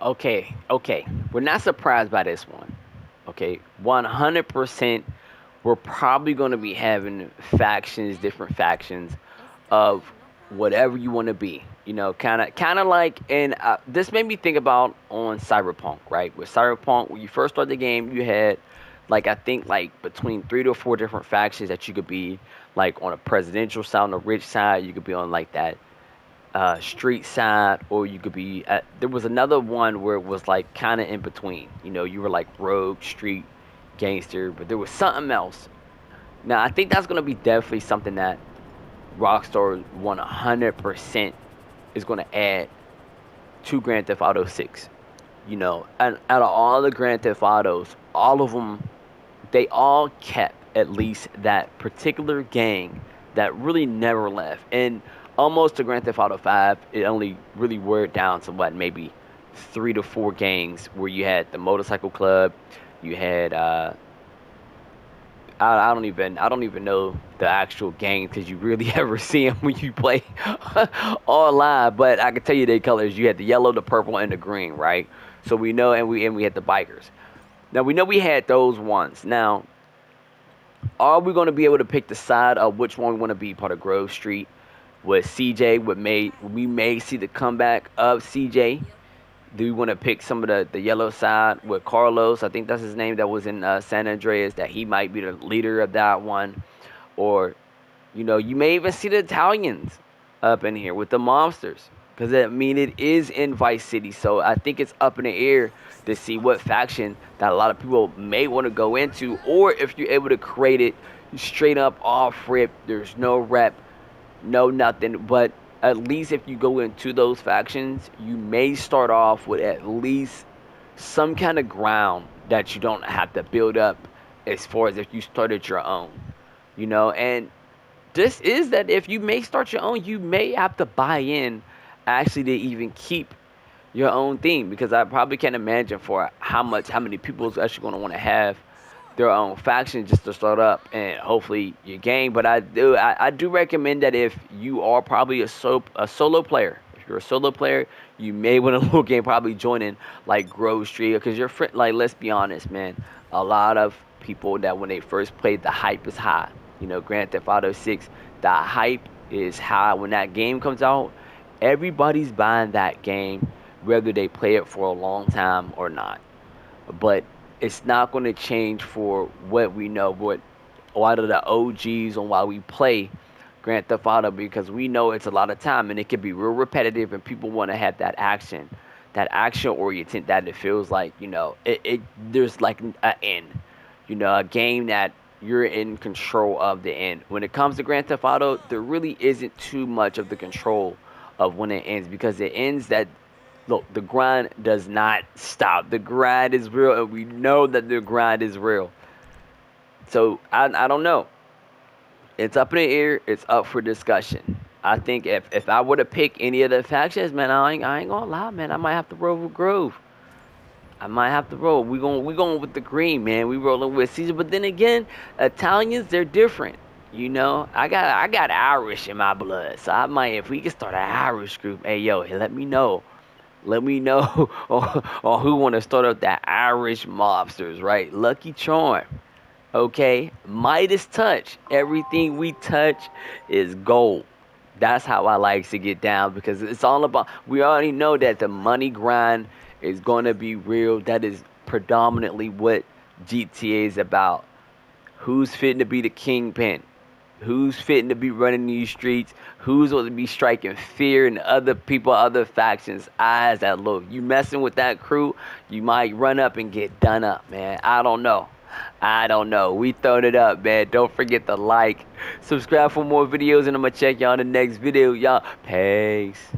Okay. We're not surprised by this one. Okay, 100%. We're probably going to be having factions, different factions of whatever you want to be. Kind of like, and this made me think about on Cyberpunk, right? With Cyberpunk, when you first started the game, you had like I think like between 3 to 4 different factions that you could be like on a presidential side, on the rich side, you could be on like that street side, or you could be at, there was another one where it was like kind of in between. You were like rogue, street, gangster, but there was something else. Now I think that's gonna be definitely something that Rockstar 100% is gonna add to Grand Theft Auto 6. And out of all the Grand Theft Autos, all of them, they all kept at least that particular gang that really never left. And almost to Grand Theft Auto 5, it only really wore down to what, maybe 3 to 4 gangs where you had the motorcycle club, you had I don't even know the actual gang because you really ever see them when you play online. But I can tell you their colors. You had the yellow, the purple, and the green, right? So we know, and we had the bikers. Now we know we had those ones. Now, are we going to be able to pick the side of which one we want to be part of Grove Street with CJ? We may see the comeback of CJ. Do we want to pick some of the yellow side with Carlos? I think that's his name. That was in San Andreas. That he might be the leader of that one, or you may even see the Italians up in here with the monsters. Because I mean, it is in Vice City, so I think it's up in the air to see what faction that a lot of people may want to go into, or if you're able to create it straight up off rip. There's no rep, no nothing, but at least if you go into those factions, you may start off with at least some kind of ground that you don't have to build up as far as if you started your own. And this is that if you may start your own, you may have to buy in actually to even keep your own thing, because I probably can't imagine for how many people is actually going to want to have their own faction just to start up and hopefully your game. But I do recommend that if you are probably a solo player, if you're a solo player, you may want to look at probably joining like Grove Street, because your friend, like, let's be honest, man, a lot of people that when they first played, the hype is high. Grand Theft Auto 6, the hype is high when that game comes out. Everybody's buying that game, whether they play it for a long time or not. But it's not going to change for what we know, what a lot of the OGs on why we play Grand Theft Auto, because we know it's a lot of time and it can be real repetitive, and people want to have that action oriented, that it feels like it there's like an end, a game that you're in control of the end. When it comes to Grand Theft Auto, there really isn't too much of the control of when it ends, because it ends that look, the grind does not stop. The grind is real, and we know that the grind is real. So I don't know. It's up in the air. It's up for discussion. I think if I were to pick any of the factions, man, I ain't gonna lie, man. I might have to roll with Grove. I might have to roll. We going with the green, man. We rolling with Caesar. But then again, Italians, they're different. I got Irish in my blood, so I might, if we can start an Irish group. Hey, yo, hey, let me know. Let me know or who want to start up that Irish mobsters, right? Lucky Charm. Okay? Midas touch. Everything we touch is gold. That's how I like to get down, because it's all about, we already know that the money grind is going to be real. That is predominantly what GTA is about. Who's fitting to be the kingpin? Who's fitting to be running these streets? Who's going to be striking fear in other people, other factions' eyes that look? You messing with that crew, you might run up and get done up, man. I don't know. I don't know. We throwed it up, man. Don't forget to like, subscribe for more videos, and I'm going to check y'all in the next video. Y'all, peace.